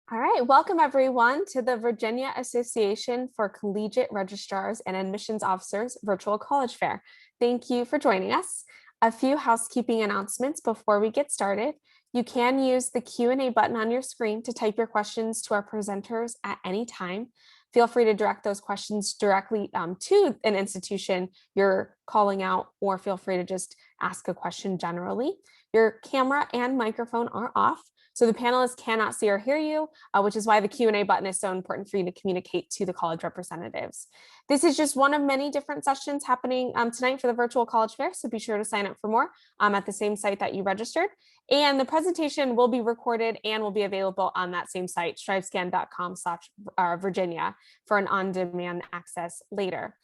All right, welcome everyone to the Virginia Association for Collegiate Registrars and Admissions Officers Virtual College Fair. Thank you for joining us. A few housekeeping announcements before we get started. You can use the Q&A button on your screen to type your questions to our presenters at any time. Feel free to direct those questions directly to an institution you're calling out, or feel free to just ask a question generally. Your camera and microphone are off, so the panelists cannot see or hear you, which is why the Q&A button is so important for you to communicate to the college representatives. This is just one of many different sessions happening tonight for the virtual college fair, so be sure to sign up for more at the same site that you registered. And the presentation will be recorded and will be available on that same site, strivescan.com/Virginia, for an on-demand access later.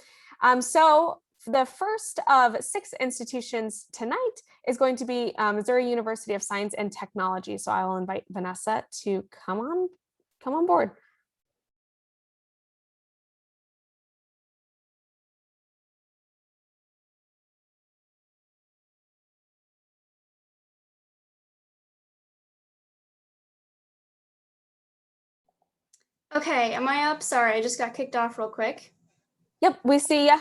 So the first of 6 institutions tonight is going to be Missouri University of Science and Technology. So I will invite Vanessa to come on board. Okay, am I up? Sorry, I just got kicked off real quick. Yep, we see ya.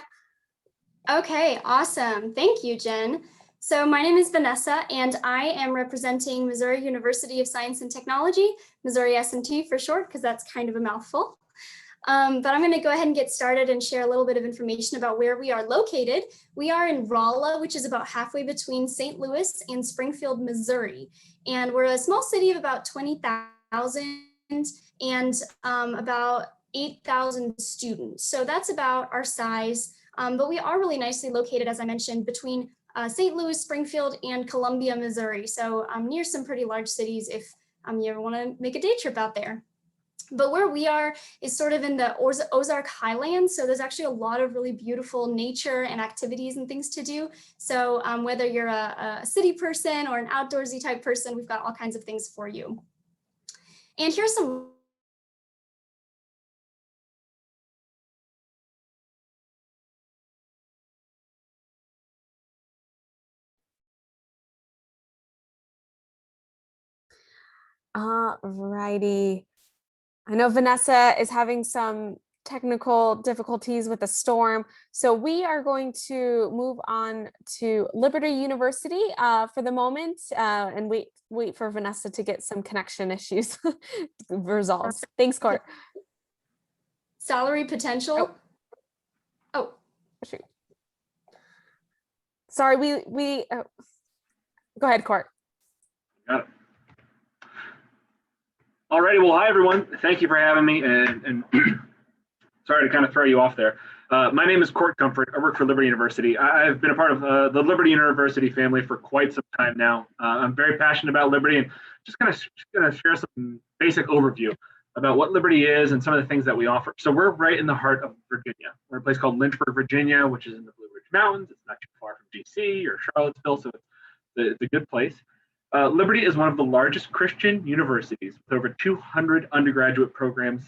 Okay, awesome. Thank you, Jen. So my name is Vanessa, and I am representing Missouri University of Science and Technology, Missouri S&T for short, because that's kind of a mouthful. But I'm going to go ahead and get started and share a little bit of information about where we are located. We are in Rolla, which is about halfway between St. Louis and Springfield, Missouri. And we're a small city of about 20,000 and about 8,000 students. So that's about our size. But we are really nicely located, as I mentioned, between St. Louis, Springfield, and Columbia, Missouri. So near some pretty large cities if you ever want to make a day trip out there. But where we are is sort of in the Ozark Highlands. So there's actually a lot of really beautiful nature and activities and things to do. So whether you're a city person or an outdoorsy type person, we've got all kinds of things for you. And here's some Righty. I know Vanessa is having some technical difficulties with the storm, so we are going to move on to Liberty University for the moment and wait for Vanessa to get some connection issues resolved. Thanks, Court. salary potential. Oh. Shoot. Sorry, we go ahead, Court. Got it. Alrighty, well, hi everyone. Thank you for having me, and sorry to kind of throw you off there. My name is Court Comfort. I work for Liberty University. I've been a part of the Liberty University family for quite some time now. I'm very passionate about Liberty, and just going to share some basic overview about what Liberty is and some of the things that we offer. So we're right in the heart of Virginia. We're in a place called Lynchburg, Virginia, which is in the Blue Ridge Mountains. It's not too far from DC or Charlottesville, so it's a good place. Liberty is one of the largest Christian universities with over 200 undergraduate programs,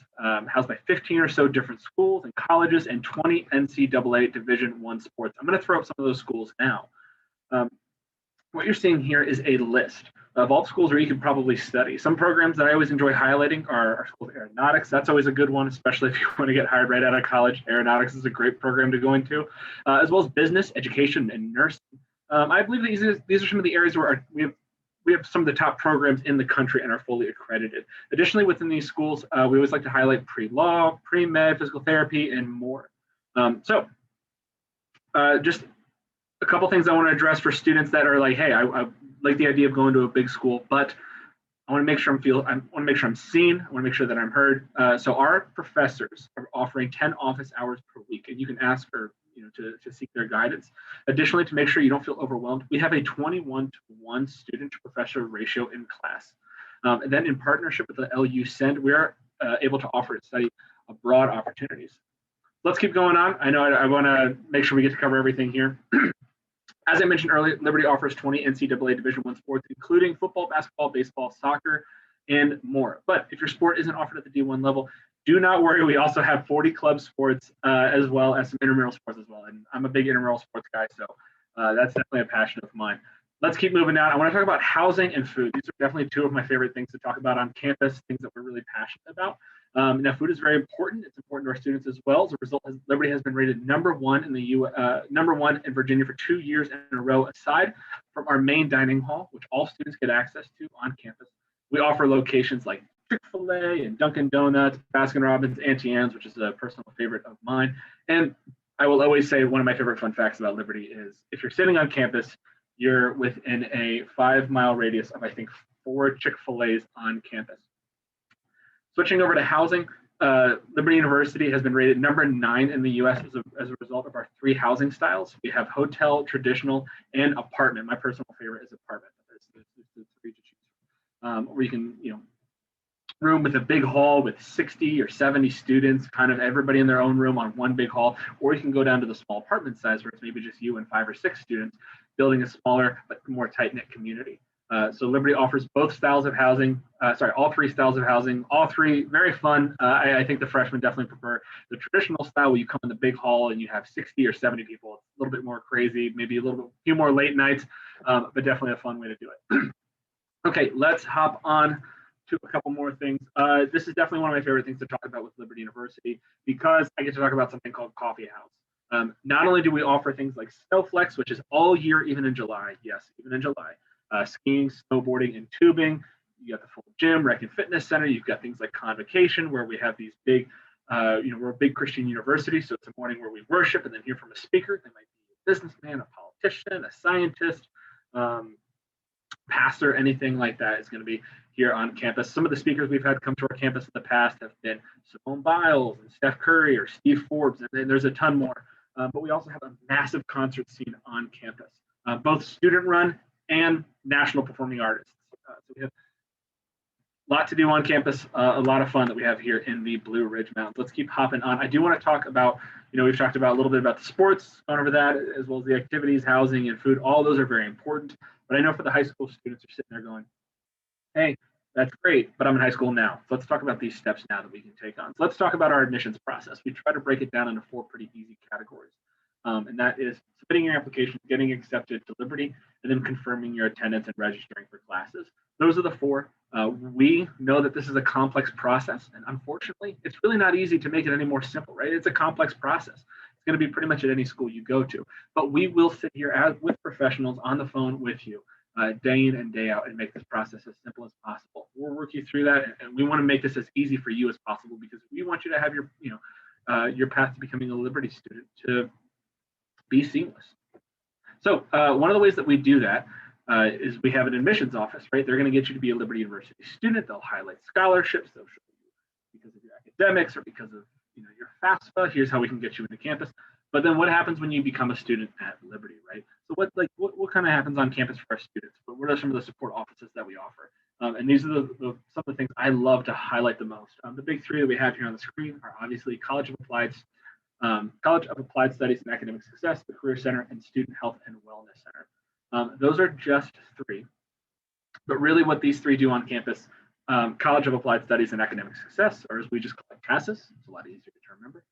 housed by 15 or so different schools and colleges and 20 NCAA Division I sports. I'm going to throw up some of those schools now. What you're seeing here is a list of all the schools where you can probably study. Some programs that I always enjoy highlighting are our School of Aeronautics. That's always a good one, especially if you want to get hired right out of college. Aeronautics is a great program to go into, as well as business, education, and nursing. I believe these are some of the areas where we have some of the top programs in the country and are fully accredited. Additionally, within these schools, we always like to highlight pre-law, pre-med, physical therapy, and more. Just a couple things I want to address for students that are like, hey, I like the idea of going to a big school, but I want to make sure I'm seen. I want to make sure that I'm heard. So our professors are offering 10 office hours per week, and you can ask for to seek their guidance. Additionally, to make sure you don't feel overwhelmed, we have a 21-to-1 student to professor ratio in class. And then in partnership with the LU Send, we are able to offer study abroad opportunities. Let's keep going on. I know I want to make sure we get to cover everything here. As I mentioned earlier, Liberty offers 20 NCAA Division I sports, including football, basketball, baseball, soccer, and more. But if your sport isn't offered at the D1 level, do not worry. We also have 40 club sports as well as some intramural sports as well. And I'm a big intramural sports guy, so that's definitely a passion of mine. Let's keep moving down. I want to talk about housing and food. These are definitely two of my favorite things to talk about on campus, things that we're really passionate about. Now, food is very important. It's important to our students as well. As a result, Liberty has been rated #1 in the #1 in Virginia for 2 years in a row, aside from our main dining hall, which all students get access to on campus. We offer locations like Chick-fil-A and Dunkin' Donuts, Baskin-Robbins, Auntie Anne's, which is a personal favorite of mine. And I will always say one of my favorite fun facts about Liberty is if you're sitting on campus, you're within a 5-mile radius of, I think, 4 Chick-fil-A's on campus. Switching over to housing, Liberty University has been rated #9 in the US as a result of our 3 housing styles. We have hotel, traditional, and apartment. My personal favorite is apartment. There's 3 to choose from. Where you can, room with a big hall with 60 or 70 students, kind of everybody in their own room on one big hall, or you can go down to the small apartment size where it's maybe just you and 5 or 6 students building a smaller but more tight-knit community. So Liberty offers both styles of housing, all 3 styles of housing, all 3 very fun. I think the freshmen definitely prefer the traditional style where you come in the big hall and you have 60 or 70 people. It's a little bit more crazy, maybe a few more late nights, but definitely a fun way to do it. Okay, let's hop on to a couple more things. This is definitely one of my favorite things to talk about with Liberty University because I get to talk about something called Coffee House. Not only do we offer things like Snowflex, which is all year, even in July. Yes, even in July. Skiing, snowboarding, and tubing. You got the full gym, rec and fitness center. You've got things like Convocation, where we have these big, we're a big Christian university, so it's a morning where we worship and then hear from a speaker. They might be a businessman, a politician, a scientist, pastor, anything like that is going to be here on campus. Some of the speakers we've had come to our campus in the past have been Simone Biles and Steph Curry or Steve Forbes, and there's a ton more. But we also have a massive concert scene on campus, both student-run and national performing artists. So we have a lot to do on campus, a lot of fun that we have here in the Blue Ridge Mountains. Let's keep hopping on. I do want to talk about, we've talked about a little bit about the sports, gone over that, as well as the activities, housing, and food. All those are very important. But I know for the high school students are sitting there going, hey, that's great, but I'm in high school now. So let's talk about these steps now that we can take on. So let's talk about our admissions process. We try to break it down into 4 pretty easy categories. And that is submitting your application, getting accepted to Liberty, and then confirming your attendance and registering for classes. Those are the 4. We know that this is a complex process, and unfortunately, it's really not easy to make it any more simple, right? It's a complex process. It's going to be pretty much at any school you go to. But we will sit here with professionals on the phone with you day in and day out and make this process as simple as possible. We'll work you through that, and we want to make this as easy for you as possible because we want you to have your path to becoming a Liberty student to be seamless. So one of the ways that we do that is we have an admissions office, right? They're going to get you to be a Liberty University student. They'll highlight scholarships. They'll show you because of your academics or because of your FAFSA. Here's how we can get you into campus. But then what happens when you become a student at Liberty, right? So what kind of happens on campus for our students? But what are some of the support offices that we offer? And these are some of the things I love to highlight the most. The big 3 that we have here on the screen are obviously College of Applied Studies and Academic Success, the Career Center, and Student Health and Wellness Center. Those are just 3. But really what these 3 do on campus, College of Applied Studies and Academic Success, or as we just call it, CASAS, it's a lot easier to remember.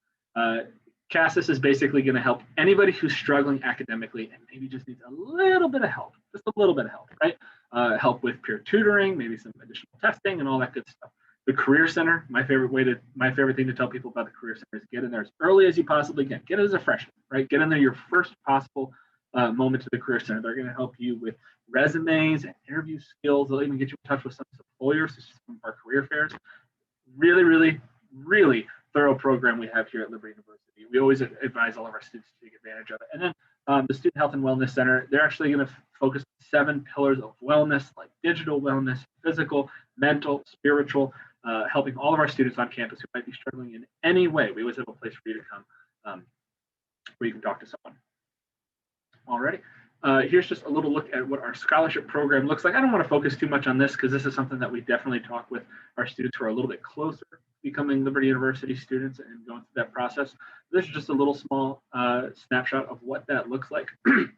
CASAS is basically going to help anybody who's struggling academically and maybe just needs a little bit of help, right? Help with peer tutoring, maybe some additional testing and all that good stuff. The Career Center, my favorite thing to tell people about the Career Center is get in there as early as you possibly can. Get it as a freshman, right? Get in there your first possible moment to the Career Center. They're going to help you with resumes and interview skills. They'll even get you in touch with some employers, some of our career fairs. Really, really, really thorough program we have here at Liberty University. We always advise all of our students to take advantage of it. And then the Student Health and Wellness Center, they're actually going to focus on 7 pillars of wellness, like digital wellness, physical, mental, spiritual, helping all of our students on campus who might be struggling in any way. We always have a place for you to come where you can talk to someone. Alrighty. Here's just a little look at what our scholarship program looks like. I don't want to focus too much on this because this is something that we definitely talk with our students who are a little bit closer to becoming Liberty University students and going through that process. This is just a little small snapshot of what that looks like. And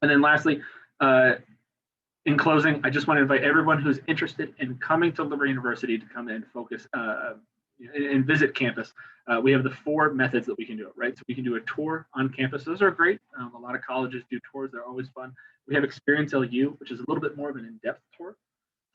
then lastly, in closing, I just want to invite everyone who's interested in coming to Liberty University to come and focus and visit campus. We have the 4 methods that we can do it, right? So we can do a tour on campus. Those are great. A lot of colleges do tours. They're always fun. We have Experience LU, which is a little bit more of an in-depth tour.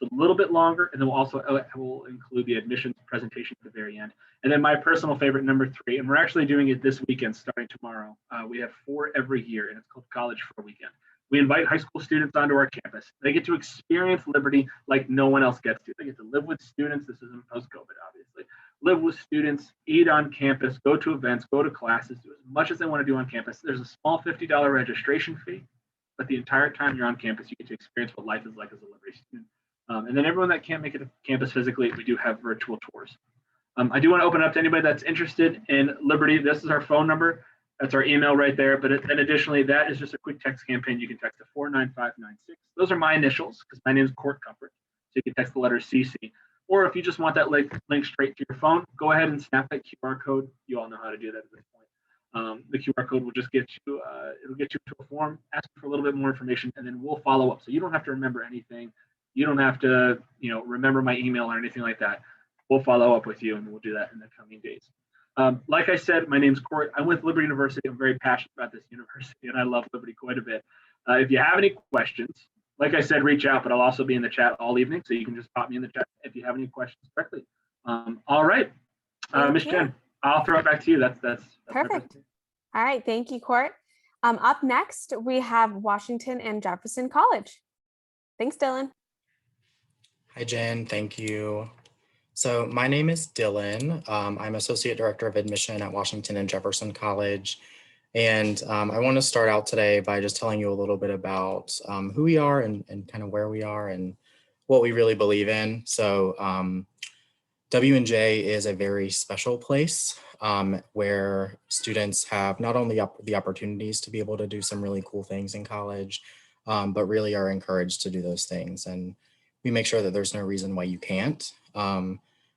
It's a little bit longer, and then we'll include the admissions presentation at the very end. And then my personal favorite, number 3, and we're actually doing it this weekend starting tomorrow. We have 4 every year, and it's called College for a Weekend. We invite high school students onto our campus. They get to experience Liberty like no one else gets to. They get to live with students. This isn't post-COVID, obviously. Live with students, eat on campus, go to events, go to classes, do as much as they want to do on campus. There's a small $50 registration fee, but the entire time you're on campus, you get to experience what life is like as a Liberty student. And then everyone that can't make it to campus physically, we do have virtual tours. I do want to open up to anybody that's interested in Liberty. This is our phone number. That's our email right there. But then additionally, that is just a quick text campaign. You can text to 49596. Those are my initials because my name is Court Comfort. So you can text the letter CC. Or if you just want that link straight to your phone, go ahead and snap that QR code. You all know how to do that at this point. The QR code will just get you, it'll get you to a form, ask for a little bit more information, and then we'll follow up. So you don't have to remember anything. You don't have to, remember my email or anything like that. We'll follow up with you, and we'll do that in the coming days. Like I said, my name's Court. I'm with Liberty University. I'm very passionate about this university, and I love Liberty quite a bit. If you have any questions, like I said, reach out, but I'll also be in the chat all evening, so you can just pop me in the chat if you have any questions directly. All right, Ms. Jen, I'll throw it back to you. That's perfect. All right, thank you, Court. Up next, we have Washington and Jefferson College. Thanks, Dylan. Hi, Jen. Thank you. So my name is Dylan. I'm Associate Director of Admission at Washington and Jefferson College. And I want to start out today by just telling you a little bit about who we are and kind of where we are and what we really believe in. So W&J is a very special place where students have not only the opportunities to be able to do some really cool things in college, but really are encouraged to do those things. And we make sure that there's no reason why you can't.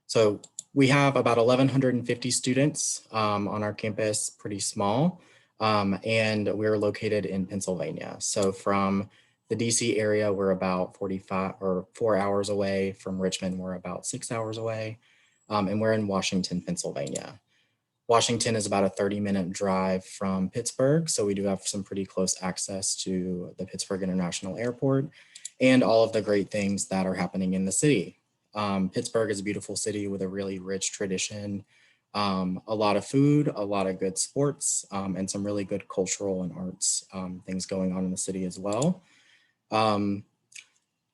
So we have about 1,150 students on our campus, pretty small, and we're located in Pennsylvania. So from the DC area, we're about 4 hours away. From Richmond, we're about 6 hours away, and we're in Washington, Pennsylvania. Washington is about a 30-minute drive from Pittsburgh, so we do have some pretty close access to the Pittsburgh International Airport and all of the great things that are happening in the city. Pittsburgh is a beautiful city with a really rich tradition, a lot of food, a lot of good sports, and some really good cultural and arts things going on in the city as well.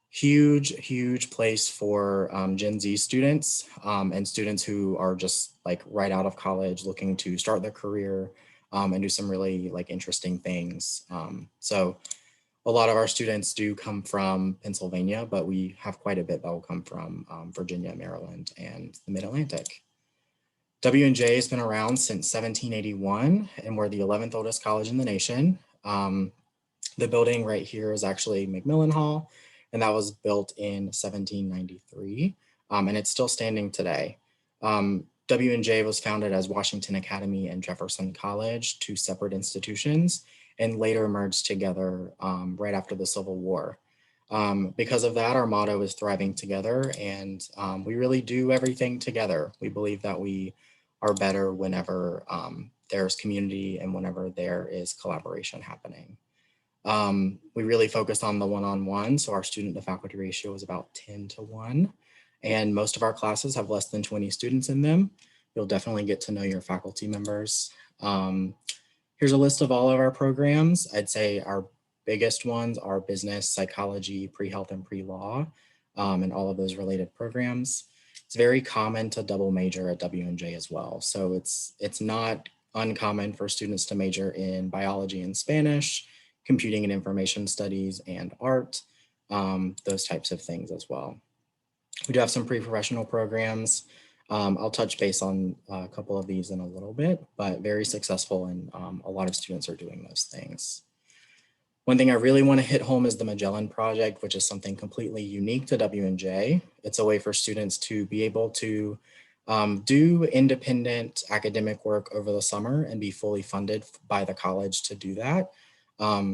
Huge place for Gen Z students and students who are just like right out of college looking to start their career and do some really like interesting things. So a lot of our students do come from Pennsylvania, but we have quite a bit that will come from Virginia, Maryland, and the Mid-Atlantic. W&J has been around since 1781, and we're the 11th oldest college in the nation. The building right here is actually McMillan Hall, and that was built in 1793, and it's still standing today. W&J was founded as Washington Academy and Jefferson College, 2 separate institutions, and later merged together right after the Civil War. Because of that, our motto is thriving together, and we really do everything together. We believe that we are better whenever there's community and whenever there is collaboration happening. We really focus on the one-on-one, so our student to faculty ratio is about 10-1, and most of our classes have less than 20 students in them. You'll definitely get to know your faculty members. Here's a list of all of our programs. I'd say our biggest ones are business, psychology, pre-health, and pre-law, and all of those related programs. It's very common to double major at W&J as well. So it's not uncommon for students to major in biology and Spanish, computing and information studies, and art, those types of things as well. We do have some pre-professional programs. I'll touch base on a couple of these in a little bit, but very successful, and a lot of students are doing those things. One thing I really want to hit home is the Magellan Project, which is something completely unique to W&J. It's a way for students to be able to do independent academic work over the summer and be fully funded by the college to do that.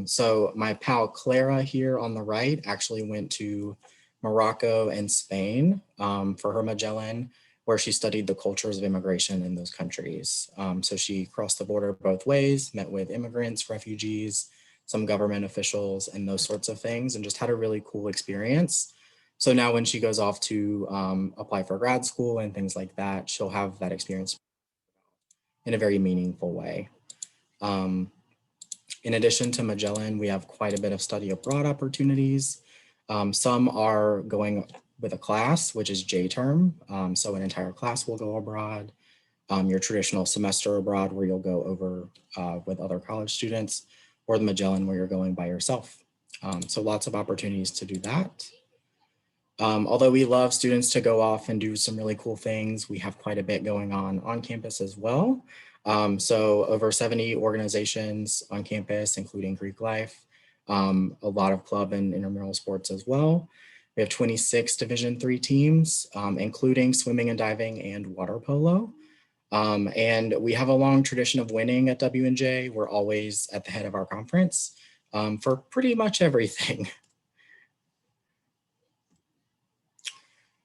So my pal Clara here on the right actually went to Morocco and Spain for her Magellan, where she studied the cultures of immigration in those countries. So she crossed the border both ways, met with immigrants, refugees, some government officials and those sorts of things, and just had a really cool experience. So now when she goes off to apply for grad school and things like that, she'll have that experience in a very meaningful way. In addition to Magellan, we have quite a bit of study abroad opportunities. Some are going with a class, which is J-term. So an entire class will go abroad. Your traditional semester abroad where you'll go over with other college students, or the Magellan where you're going by yourself. So lots of opportunities to do that. Although we love students to go off and do some really cool things, we have quite a bit going on campus as well. So over 70 organizations on campus, including Greek life, a lot of club and intramural sports as well. We have 26 Division III teams, including swimming and diving and water polo. And we have a long tradition of winning at W&J. We're always at the head of our conference for pretty much everything.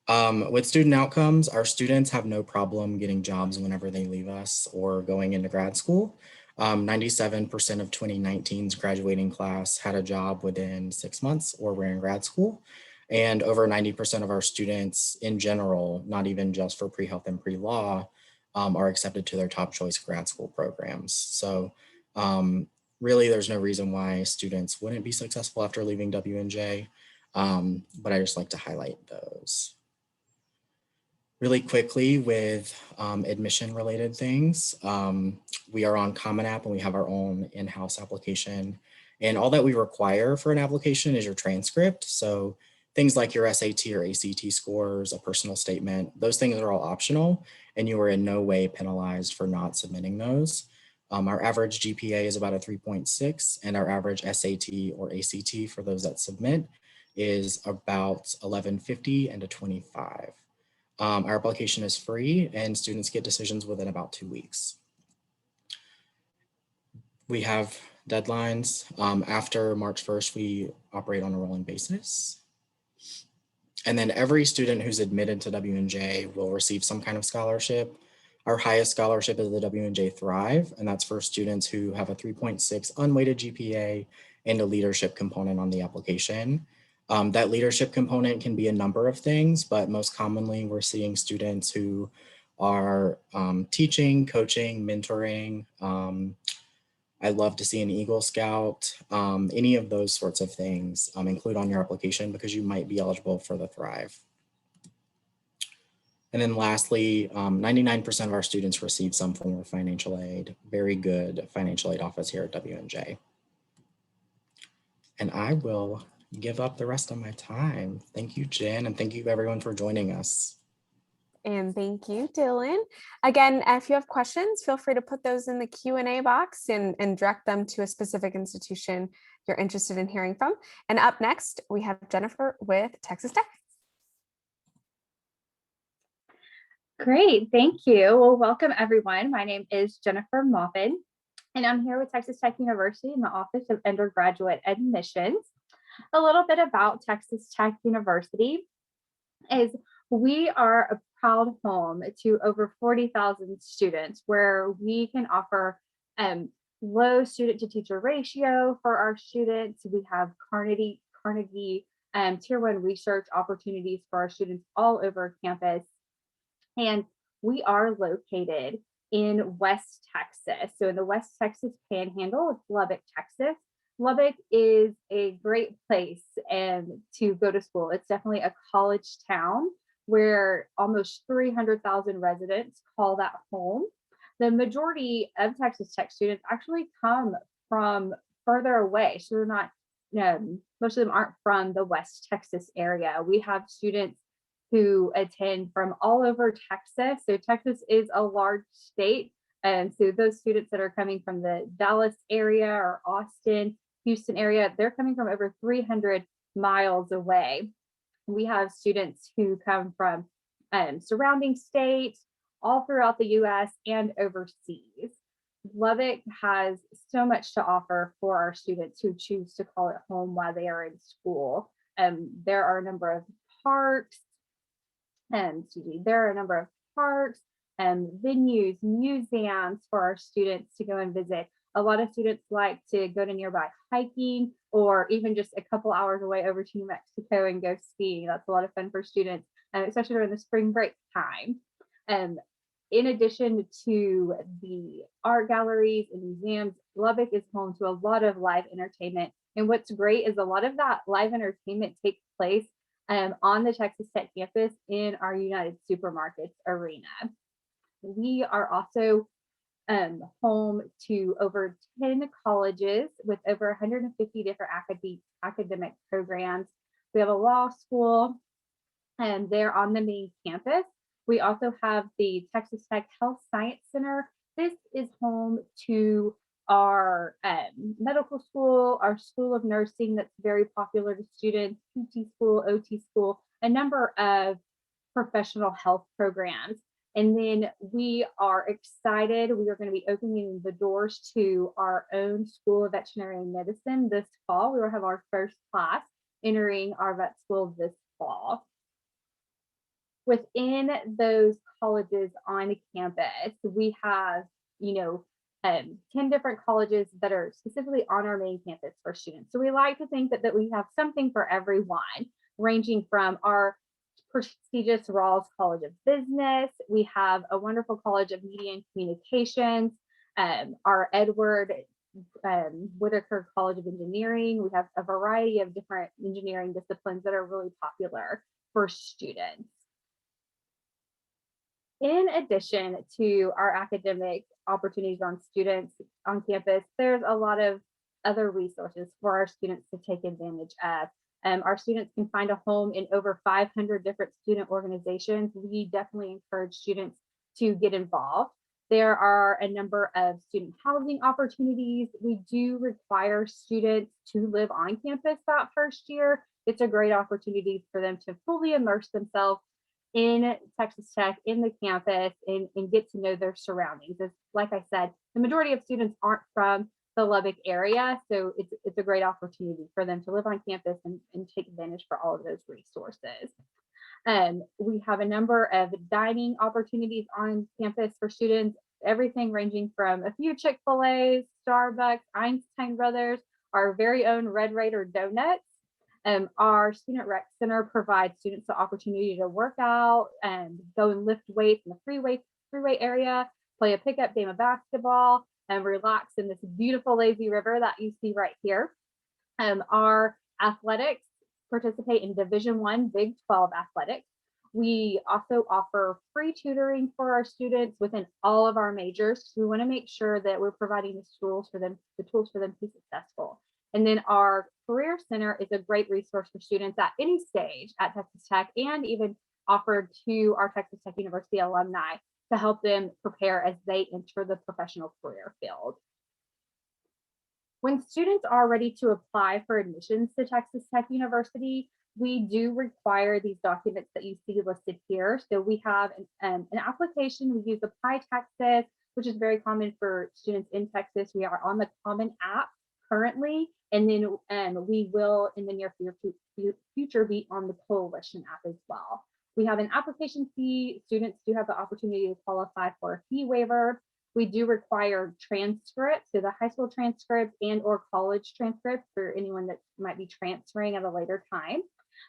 With student outcomes, our students have no problem getting jobs whenever they leave us or going into grad school. 97% of 2019's graduating class had a job within 6 months or were in grad school. And over 90% of our students in general, not even just for pre-health and pre-law, are accepted to their top choice grad school programs. So really there's no reason why students wouldn't be successful after leaving W&J, but I just like to highlight those. Really quickly with admission related things, we are on Common App and we have our own in-house application. And all that we require for an application is your transcript. So things like your SAT or ACT scores, a personal statement, those things are all optional and you are in no way penalized for not submitting those. Our average GPA is about a 3.6 and our average SAT or ACT for those that submit is about 1150 and a 25. Our application is free and students get decisions within about 2 weeks. We have deadlines. After March 1st, we operate on a rolling basis. And then every student who's admitted to W&J will receive some kind of scholarship. Our highest scholarship is the W&J Thrive, and that's for students who have a 3.6 unweighted GPA and a leadership component on the application. That leadership component can be a number of things, but most commonly we're seeing students who are teaching, coaching, mentoring. I'd love to see an Eagle Scout, any of those sorts of things include on your application because you might be eligible for the Thrive. And then lastly, 99% of our students receive some form of financial aid. Very good financial aid office here at W&J. And I will give up the rest of my time. Thank you, Jen, and thank you everyone for joining us. And thank you, Dylan. Again, if you have questions, feel free to put those in the Q&A box and direct them to a specific institution you're interested in hearing from. And up next, we have Jennifer with Texas Tech. Great, thank you. Well, welcome everyone. My name is Jennifer Moffin, and I'm here with Texas Tech University in the Office of Undergraduate Admissions. A little bit about Texas Tech University is we are a proud home to over 40,000 students where we can offer low student to teacher ratio for our students. We have Carnegie Tier 1 research opportunities for our students all over campus. And we are located in West Texas. So in the West Texas Panhandle, it's Lubbock, Texas. Lubbock is a great place to go to school. It's definitely a college town where almost 300,000 residents call that home. The majority of Texas Tech students actually come from further away. So they're not, most of them aren't from the West Texas area. We have students who attend from all over Texas. So Texas is a large state. And so those students that are coming from the Dallas area or Austin, Houston area, they're coming from over 300 miles away. We have students who come from surrounding states, all throughout the US and overseas. Lubbock has so much to offer for our students who choose to call it home while they are in school. There are a number of parks, venues, museums for our students to go and visit, A lot of students like to go to nearby hiking or even just a couple hours away over to New Mexico and go skiing. That's a lot of fun for students, especially during the spring break time. In addition to the art galleries and museums, Lubbock is home to a lot of live entertainment. And what's great is a lot of that live entertainment takes place on the Texas Tech campus in our United Supermarkets arena. We are also home to over 10 colleges with over 150 different academic programs. We have a law school, and they're on the main campus. We also have the Texas Tech Health Science Center. This is home to our medical school, our School of Nursing that's very popular to students, PT school, OT school, a number of professional health programs. And then we are excited. We are going to be opening the doors to our own School of Veterinary Medicine this fall. We will have our first class entering our vet school this fall. Within those colleges on campus, we have, 10 different colleges that are specifically on our main campus for students. So we like to think that we have something for everyone, ranging from our prestigious Rawls College of Business. We have a wonderful College of Media and Communications, our Edward Whitaker College of Engineering. We have a variety of different engineering disciplines that are really popular for students. In addition to our academic opportunities on students on campus, there's a lot of other resources for our students to take advantage of. Our students can find a home in over 500 different student organizations. We definitely encourage students to get involved. There are a number of student housing opportunities. We do require students to live on campus that first year. It's a great opportunity for them to fully immerse themselves in Texas Tech, in the campus, and get to know their surroundings. As, like I said, the majority of students aren't from the Lubbock area, so it's a great opportunity for them to live on campus and take advantage for all of those resources. We have a number of dining opportunities on campus for students, everything ranging from a few Chick-fil-A's, Starbucks, Einstein Brothers, our very own Red Raider Donuts. Our Student Rec Center provides students the opportunity to work out and go and lift weights in the freeway area, play a pickup game of basketball, and relax in this beautiful lazy river that you see right here. Our athletics participate in Division I Big 12 athletics. We also offer free tutoring for our students within all of our majors. We want to make sure that we're providing the tools for them to be successful. And then our Career Center is a great resource for students at any stage at Texas Tech, and even offered to our Texas Tech University alumni to help them prepare as they enter the professional career field. When students are ready to apply for admissions to Texas Tech University, we do require these documents that you see listed here. So we have an application. We use Apply Texas, which is very common for students in Texas. We are on the Common App currently, and then we will in the near future be on the Coalition app as well. We have an application fee. Students do have the opportunity to qualify for a fee waiver. We do require transcripts, so the high school transcript and or college transcript for anyone that might be transferring at a later time.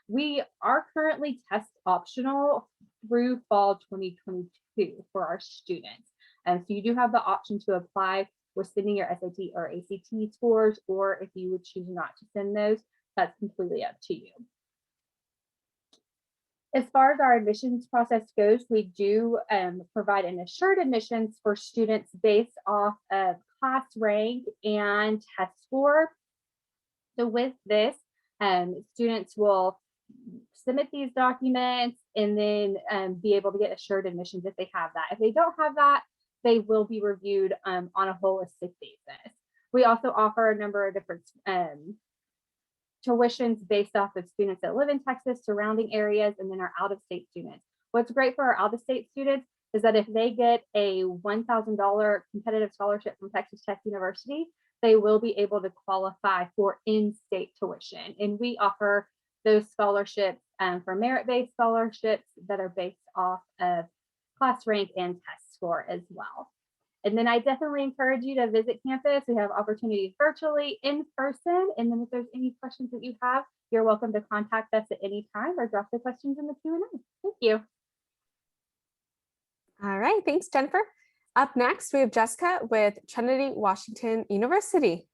We are currently test optional through fall 2022 for our students. So you do have the option to apply with sending your SAT or ACT scores, or if you would choose not to send those, that's completely up to you. As far as our admissions process goes, we do provide an assured admissions for students based off of class rank and test score. So with this, students will submit these documents and then be able to get assured admissions if they have that. If they don't have that, they will be reviewed on a holistic basis. We also offer a number of different tuitions based off of students that live in Texas, surrounding areas, and then our out-of-state students. What's great for our out-of-state students is that if they get a $1,000 competitive scholarship from Texas Tech University, they will be able to qualify for in-state tuition. And we offer those scholarships for merit-based scholarships that are based off of class rank and test score as well. And then I definitely encourage you to visit campus. We have opportunities virtually, in person. And then if there's any questions that you have, you're welcome to contact us at any time or drop the questions in the Q&A. Thank you. All right, thanks, Jennifer. Up next, we have Jessica with Trinity Washington University.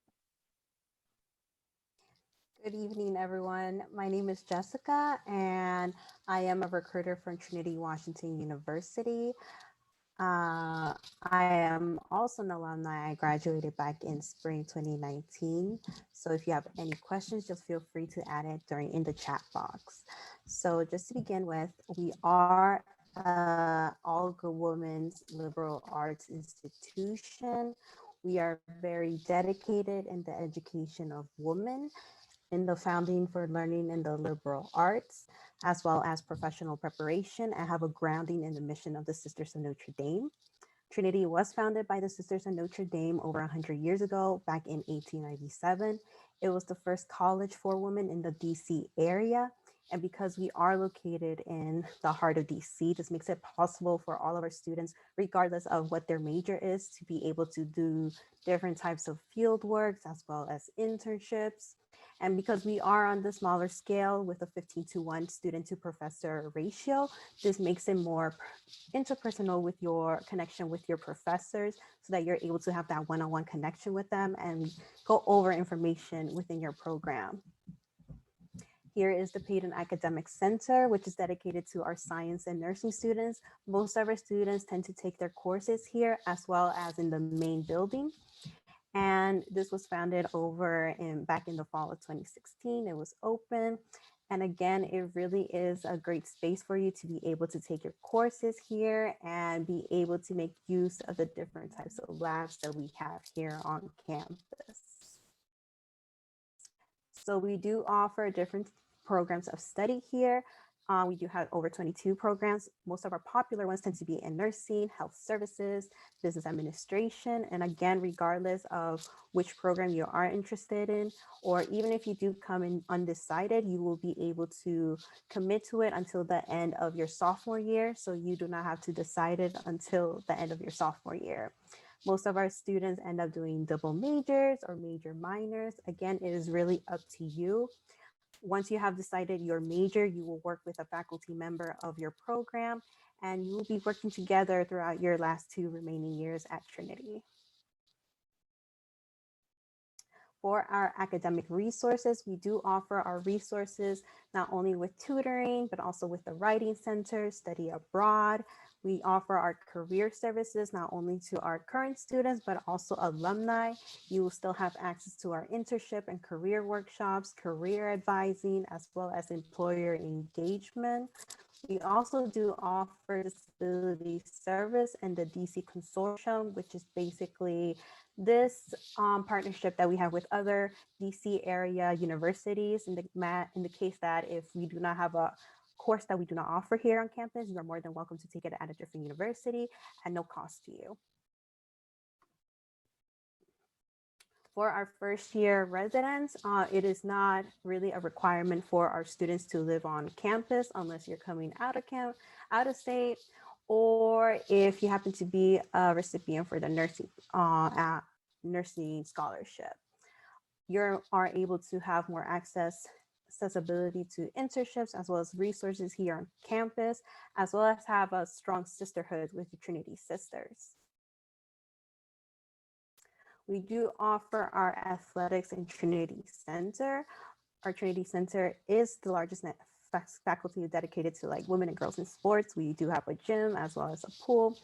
Good evening, everyone. My name is Jessica, and I am a recruiter from Trinity Washington University. I am also an alumni. I graduated back in spring 2019. So if you have any questions, just feel free to add it in the chat box. So just to begin with, we are all-good women's liberal arts institution. We are very dedicated in the education of women, in the founding for learning in the liberal arts, as well as professional preparation, and have a grounding in the mission of the Sisters of Notre Dame. Trinity was founded by the Sisters of Notre Dame over 100 years ago, back in 1897. It was the first college for women in the DC area. And because we are located in the heart of DC, this makes it possible for all of our students, regardless of what their major is, to be able to do different types of field works as well as internships. And because we are on the smaller scale with a 15:1 student to professor ratio, this makes it more interpersonal with your connection with your professors, so that you're able to have that one-on-one connection with them and go over information within your program. Here is the Payton Academic Center, which is dedicated to our science and nursing students. Most of our students tend to take their courses here, as well as in the main building. And this was founded back in the fall of 2016. It was open. And again, it really is a great space for you to be able to take your courses here and be able to make use of the different types of labs that we have here on campus. So we do offer different programs of study here. We do have over 22 programs. Most of our popular ones tend to be in nursing, health services, business administration. And again, regardless of which program you are interested in, or even if you do come in undecided, you will be able to commit to it until the end of your sophomore year. So you do not have to decide it until the end of your sophomore year. Most of our students end up doing double majors or major minors. Again, it is really up to you. Once you have decided your major, you will work with a faculty member of your program, and you will be working together throughout your last 2 remaining years at Trinity. For our academic resources, we do offer our resources not only with tutoring, but also with the Writing Center, Study Abroad. We offer our career services not only to our current students, but also alumni. You will still have access to our internship and career workshops, career advising, as well as employer engagement. We also do offer disability service and the DC Consortium, which is basically this partnership that we have with other DC area universities in the case that if we do not have a course that we do not offer here on campus, you are more than welcome to take it at a different university at no cost to you. For our first year residents, it is not really a requirement for our students to live on campus unless you're coming out of state, or if you happen to be a recipient for the nursing scholarship. You are able to have more accessibility to internships as well as resources here on campus, as well as have a strong sisterhood with the Trinity Sisters. We do offer our athletics and Trinity Center. Our Trinity Center is the largest faculty dedicated to like women and girls in sports. We do have a gym as well as a pool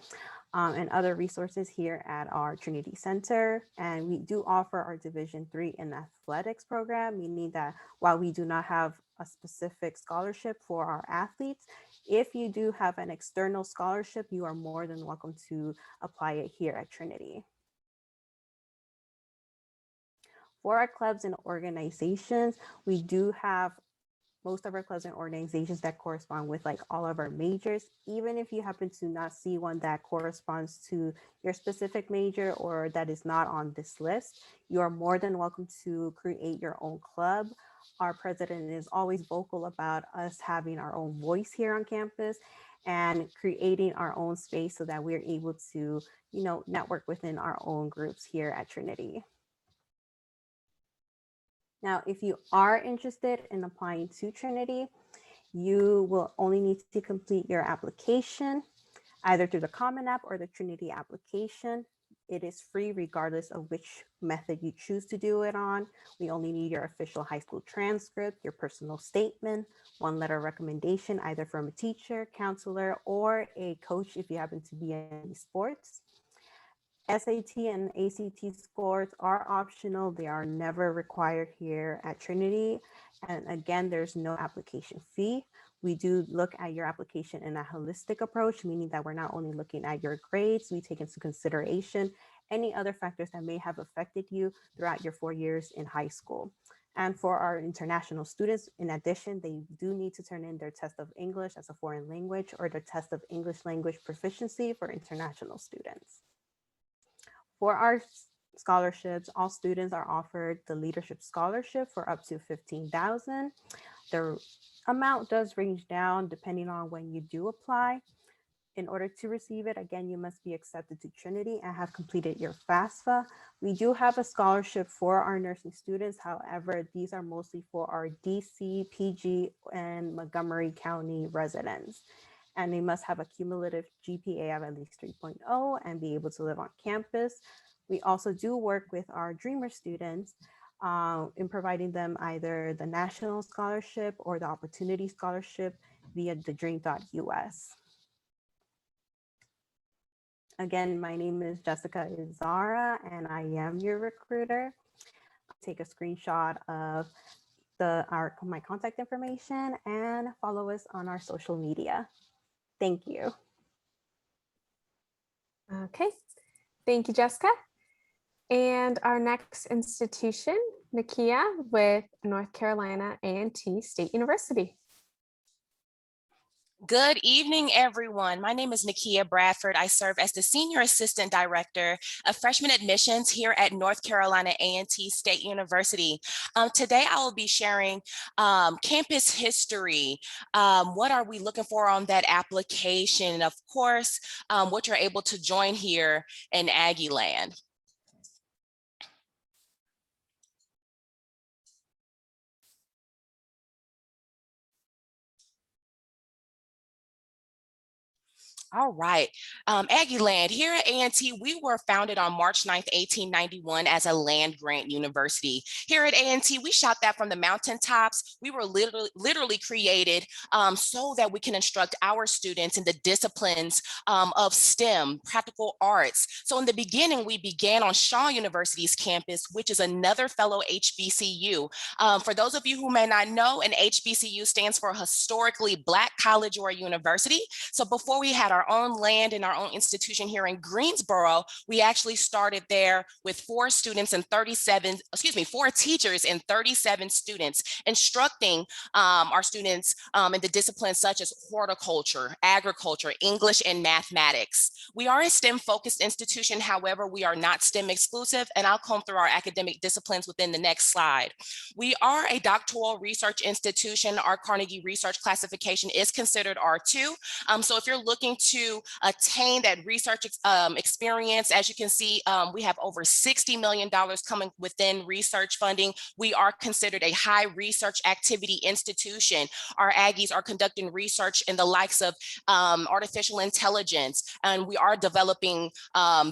and other resources here at our Trinity Center. And we do offer our Division III in athletics program, meaning that while we do not have a specific scholarship for our athletes, if you do have an external scholarship, you are more than welcome to apply it here at Trinity. For our clubs and organizations, we do have most of our clubs and organizations that correspond with like all of our majors. Even if you happen to not see one that corresponds to your specific major or that is not on this list, you are more than welcome to create your own club. Our president is always vocal about us having our own voice here on campus and creating our own space so that we're able to, network within our own groups here at Trinity. Now, if you are interested in applying to Trinity, you will only need to complete your application either through the Common App or the Trinity application. It is free regardless of which method you choose to do it on. We only need your official high school transcript, your personal statement, one letter of recommendation, either from a teacher, counselor, or a coach if you happen to be in sports. SAT and ACT scores are optional. They are never required here at Trinity. And again, there's no application fee. We do look at your application in a holistic approach, meaning that we're not only looking at your grades, we take into consideration any other factors that may have affected you throughout your 4 years in high school. And for our international students, in addition, they do need to turn in their test of English as a foreign language or their test of English language proficiency for international students. For our scholarships, all students are offered the Leadership Scholarship for up to $15,000. The amount does range down depending on when you do apply. In order to receive it, again, you must be accepted to Trinity and have completed your FAFSA. We do have a scholarship for our nursing students. However, these are mostly for our DC, PG, and Montgomery County residents. And they must have a cumulative GPA of at least 3.0 and be able to live on campus. We also do work with our Dreamer students in providing them either the National Scholarship or the Opportunity Scholarship via the dream.us. Again, my name is Jessica Izara, and I am your recruiter. Take a screenshot of my contact information and follow us on our social media. Thank you. Okay, thank you, Jessica. And our next institution, Nakia with North Carolina A&T State University. Good evening, everyone. My name is Nakia Bradford. I serve as the Senior Assistant Director of Freshman Admissions here at North Carolina A&T State University. Today, I will be sharing campus history. What are we looking for on that application? Of course, what you're able to join here in Aggie Land. All right, Aggie Land, here at A&T, we were founded on March 9th, 1891 as a land grant university. Here at A&T, we shot that from the mountaintops. We were literally created so that we can instruct our students in the disciplines of STEM, practical arts. So in the beginning, we began on Shaw University's campus, which is another fellow HBCU. For those of you who may not know, an HBCU stands for Historically Black College or University. So before we had our own land and our own institution here in Greensboro, we actually started there with 4 teachers and 37 students, instructing our students in the disciplines such as horticulture, agriculture, English, and mathematics. We are a STEM-focused institution. However, we are not STEM exclusive, and I'll come through our academic disciplines within the next slide. We are a doctoral research institution. Our Carnegie Research classification is considered R2. So if you're looking to attain that research experience, as you can see, we have over $60 million coming within research funding. We are considered a high research activity institution. Our Aggies are conducting research in the likes of artificial intelligence, and we are developing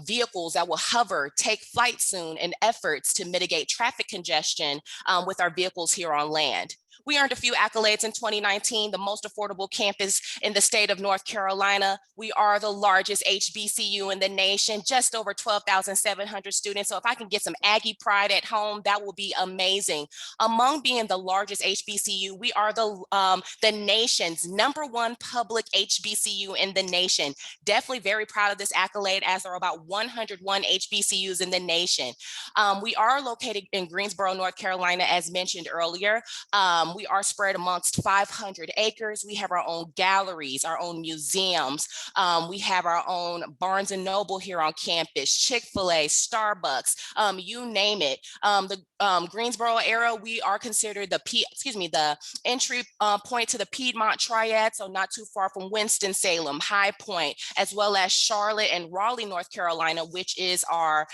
vehicles that will hover, take flight soon, in efforts to mitigate traffic congestion with our vehicles here on land. We earned a few accolades in 2019, the most affordable campus in the state of North Carolina. We are the largest HBCU in the nation, just over 12,700 students. So if I can get some Aggie pride at home, that will be amazing. Among being the largest HBCU, we are the nation's #1 public HBCU in the nation. Definitely very proud of this accolade, as there are about 101 HBCUs in the nation. We are located in Greensboro, North Carolina, as mentioned earlier. We are spread amongst 500 acres. We have our own galleries, our own museums. We have our own Barnes & Noble here on campus, Chick-fil-A, Starbucks, you name it. The Greensboro area, we are considered the entry point to the Piedmont Triad, so not too far from Winston-Salem, High Point, as well as Charlotte and Raleigh, North Carolina, which is our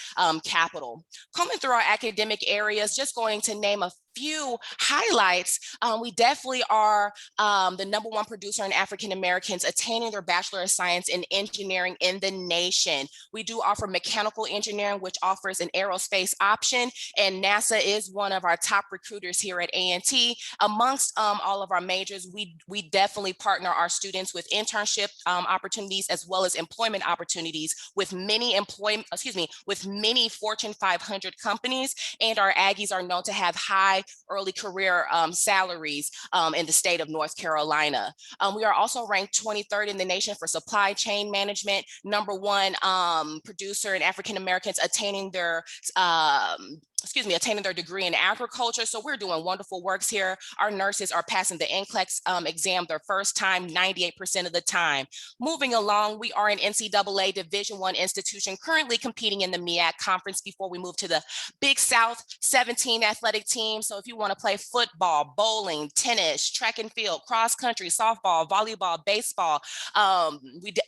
capital. Coming through our academic areas, just going to name a few highlights, we definitely are the #1 producer in African Americans attaining their Bachelor of Science in Engineering in the nation. We do offer mechanical engineering, which offers an aerospace option, and NASA is one of our top recruiters here at A&T. Amongst all of our majors, we definitely partner our students with internship opportunities as well as employment opportunities with many Fortune 500 companies, and our Aggies are known to have high early career salaries in the state of North Carolina. We are also ranked 23rd in the nation for supply chain management, #1 producer in African Americans attaining their degree in agriculture. So we're doing wonderful works here. Our nurses are passing the NCLEX exam their first time, 98% of the time. Moving along, we are an NCAA Division I institution currently competing in the MEAC conference before we move to the Big South 17 athletic team. So if you want to play football, bowling, tennis, track and field, cross country, softball, volleyball, baseball,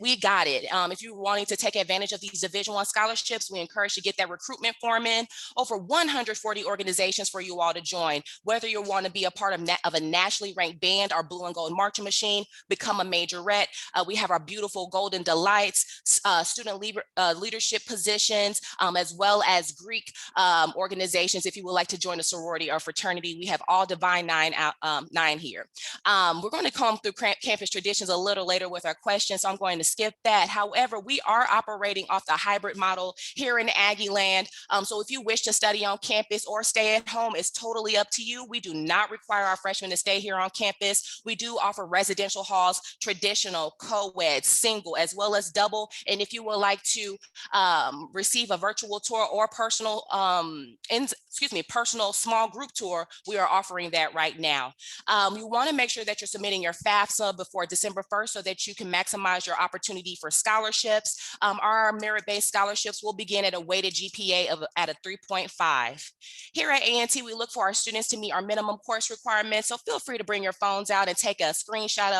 we got it. If you're wanting to take advantage of these Division I scholarships, we encourage you to get that recruitment form in. Over 140 organizations for you all to join. Whether you want to be a part of a nationally ranked band, our Blue and Gold Marching Machine, become a majorette. We have our beautiful Golden Delights, student leadership positions, as well as Greek organizations. If you would like to join a sorority or fraternity, we have all Divine Nine here. We're going to come through campus traditions a little later with our questions, so I'm going to skip that. However, we are operating off the hybrid model here in Aggie land. So if you wish to study on campus or stay at home, it's totally up to you. We do not require our freshmen to stay here on campus. We do offer residential halls, traditional, co-ed, single, as well as double. And if you would like to receive a virtual tour or personal small group tour, we are offering that right now. You want to make sure that you're submitting your FAFSA before December 1st so that you can maximize your opportunity for scholarships. Our merit-based scholarships will begin at a weighted GPA at a 3.5. Here at A&T, we look for our students to meet our minimum course requirements, so feel free to bring your phones out and take a screenshot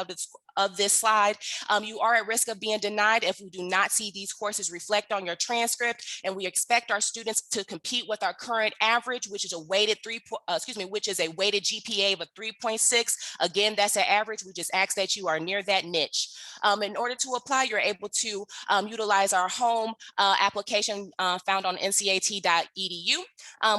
of this slide. You are at risk of being denied if we do not see these courses reflect on your transcript, and we expect our students to compete with our current average, which is a weighted GPA of a 3.6. Again, that's an average. We just ask that you are near that niche. In order to apply, you're able to utilize our home application found on ncat.edu.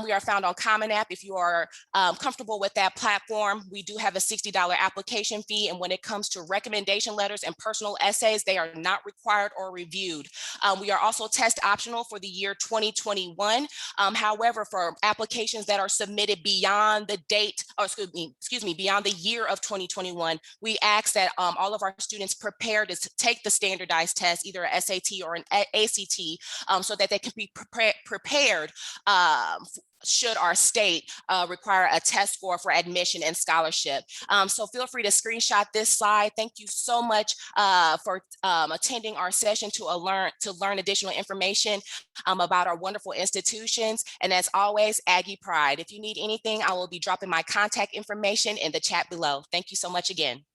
We are found on Common App. If you are comfortable with that platform, we do have a $60 application fee, and when it comes to recommendation letters and personal essays, they are not required or reviewed. We are also test optional for the year 2021. However, for applications that are submitted beyond the date, or beyond the year of 2021, we ask that all of our students prepare to take the standardized test, either an SAT or an ACT, so that they can be prepared should our state require a test score for admission and scholarship. So feel free to screenshot this slide. Thank you so much for attending our session to learn additional information about our wonderful institutions. And as always, Aggie Pride. If you need anything, I will be dropping my contact information in the chat below. Thank you so much again.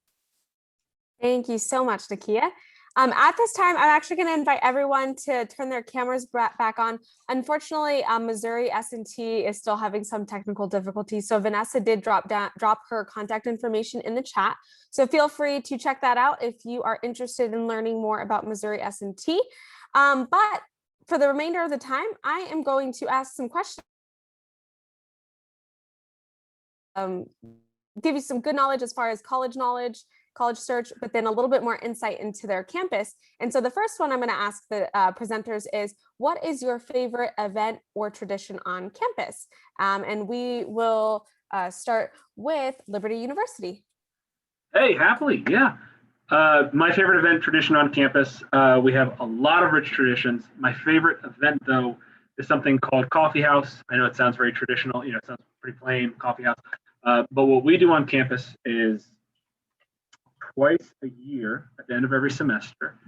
Thank you so much, Nakia. At this time, I'm actually going to invite everyone to turn their cameras back on. Unfortunately, Missouri S&T is still having some technical difficulties, so Vanessa did drop her contact information in the chat. So feel free to check that out if you are interested in learning more about Missouri S&T. But for the remainder of the time, I am going to ask some questions. Give you some good knowledge as far as college knowledge, college search, but then a little bit more insight into their campus. And so the first one I'm going to ask the presenters is, what is your favorite event or tradition on campus? And we will start with Liberty University. Hey, happily, yeah. My favorite event tradition on campus, we have a lot of rich traditions. My favorite event, though, is something called Coffee House. I know it sounds very traditional, it sounds pretty plain, Coffee House. But what we do on campus is twice a year at the end of every semester,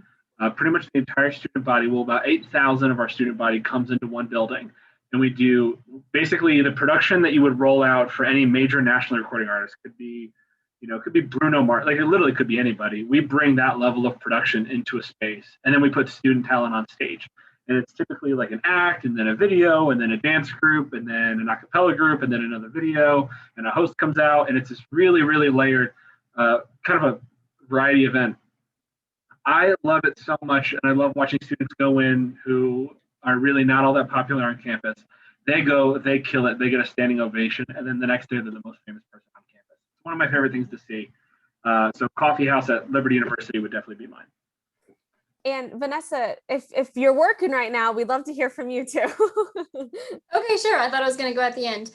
pretty much the entire student body, about 8,000 of our student body comes into one building. and we do basically the production that you would roll out for any major national recording artist. Could be, it could be Bruno Mars, like it literally could be anybody. We bring that level of production into a space, and then we put student talent on stage. And it's typically like an act, and then a video, and then a dance group, and then an a cappella group, and then another video, and a host comes out, and it's this really, really layered kind of a variety event. I love it so much, and I love watching students go in who are really not all that popular on campus. They go, they kill it, they get a standing ovation, and then the next day they're the most famous person on campus. It's one of my favorite things to see. So Coffee House at Liberty University would definitely be mine. And Vanessa, if you're working right now, we'd love to hear from you too. Okay, sure. I thought I was going to go at the end.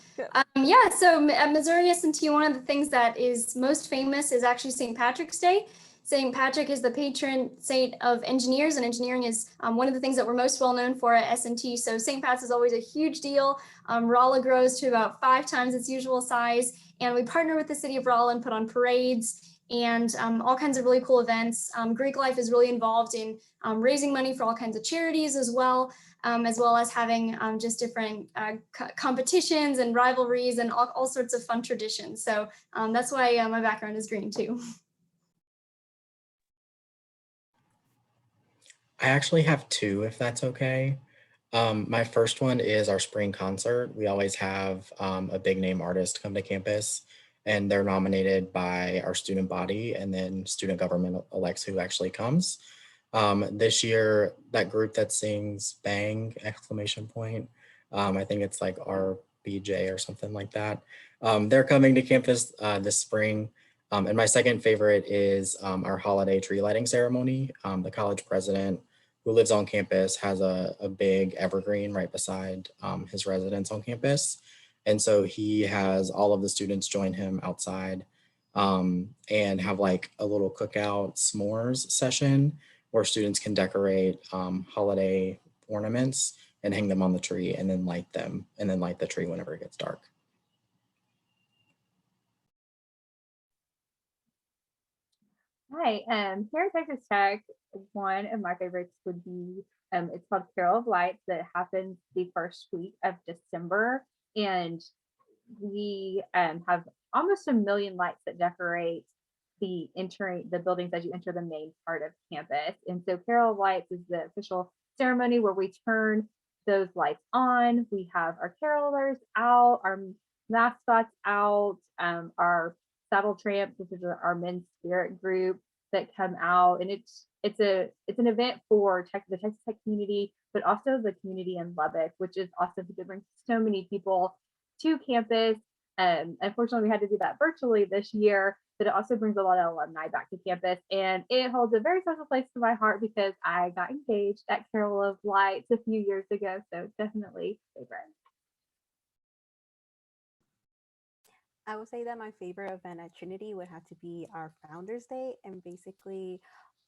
Yeah, so at Missouri S&T, one of the things that is most famous is actually St. Patrick's Day. St. Patrick is the patron saint of engineers, and engineering is one of the things that we're most well known for at S&T. So St. Pat's is always a huge deal. Rolla grows to about 5 times its usual size, and we partner with the city of Rolla and put on parades and all kinds of really cool events. Greek Life is really involved in raising money for all kinds of charities as well as having just different competitions and rivalries and all sorts of fun traditions. So that's why my background is green too. I actually have 2, if that's okay. My first one is our spring concert. We always have a big name artist come to campus, and they're nominated by our student body, and then student government elects who actually comes. This year, that group that sings "Bang!" ! I think it's like RBJ or something like that. They're coming to campus this spring. And my second favorite is our holiday tree lighting ceremony. The college president, who lives on campus, has a big evergreen right beside his residence on campus. And so he has all of the students join him outside and have like a little cookout s'mores session where students can decorate holiday ornaments and hang them on the tree and then light the tree whenever it gets dark. Hi, here at Texas Tech, one of my favorites would be, it's called Carol of Lights, that happens the first week of December. And we have almost 1 million lights that decorate the buildings as you enter the main part of campus. And so Carol of Lights is the official ceremony where we turn those lights on. We have our carolers out, our mascots out, our Saddle Tramps, which is our men's spirit group that come out, and it's an event for the Texas Tech community, but also the community in Lubbock, which is awesome because it brings so many people to campus. Unfortunately, we had to do that virtually this year, but it also brings a lot of alumni back to campus, and it holds a very special place to my heart because I got engaged at Carol of Lights a few years ago, so definitely favorite. I would say that my favorite event at Trinity would have to be our Founders Day, and basically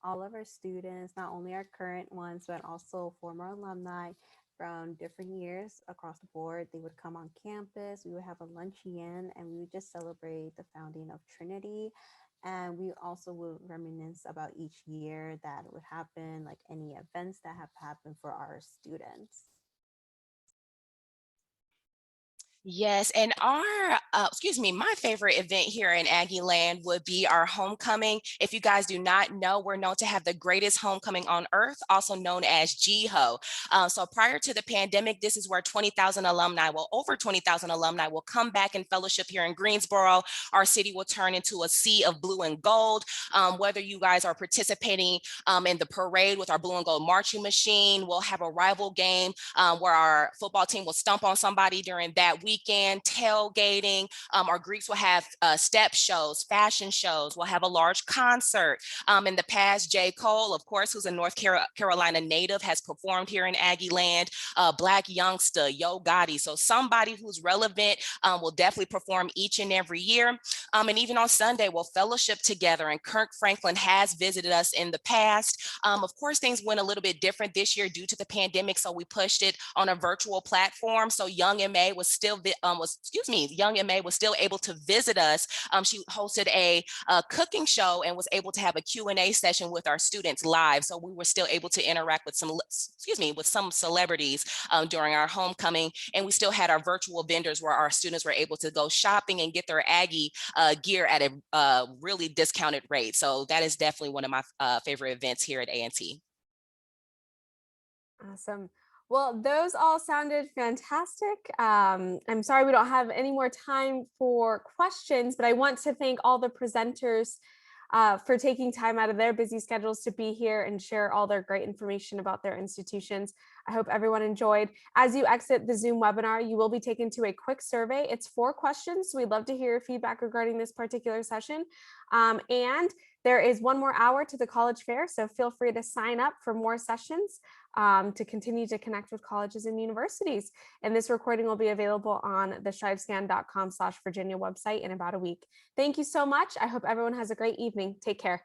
all of our students, not only our current ones, but also former alumni from different years across the board, they would come on campus. We would have a luncheon, and we would just celebrate the founding of Trinity. And we also would reminisce about each year that would happen, like any events that have happened for our students. Yes, and my favorite event here in Aggie Land would be our homecoming. If you guys do not know, we're known to have the greatest homecoming on earth, also known as GHO. So prior to the pandemic, this is where over 20,000 alumni will come back and fellowship here in Greensboro. Our city will turn into a sea of blue and gold. Whether you guys are participating in the parade with our blue and gold marching machine, we'll have a rival game where our football team will stomp on somebody during that weekend, tailgating. Our Greeks will have step shows, fashion shows. We'll have a large concert. In the past, J. Cole, of course, who's a North Carolina native, has performed here in Aggie Land. Black Youngster, Yo Gotti. So somebody who's relevant will definitely perform each and every year. And even on Sunday, we'll fellowship together. And Kirk Franklin has visited us in the past. Of course, things went a little bit different this year due to the pandemic, so we pushed it on a virtual platform. So Young MA was still young MA was still able to visit us. She hosted a cooking show and was able to have a Q&A session with our students live. So we were still able to interact with some celebrities during our homecoming. And we still had our virtual vendors where our students were able to go shopping and get their Aggie gear at a really discounted rate. So that is definitely one of my favorite events here at A&T. Awesome. Well, those all sounded fantastic. I'm sorry we don't have any more time for questions, but I want to thank all the presenters for taking time out of their busy schedules to be here and share all their great information about their institutions. I hope everyone enjoyed. As you exit the Zoom webinar, you will be taken to a quick survey. It's 4 questions. So we'd love to hear your feedback regarding this particular session. And there is 1 more hour to the college fair, so feel free to sign up for more sessions to continue to connect with colleges and universities. And this recording will be available on the strivescan.com/Virginia website in about a week. Thank you so much. I hope everyone has a great evening. Take care.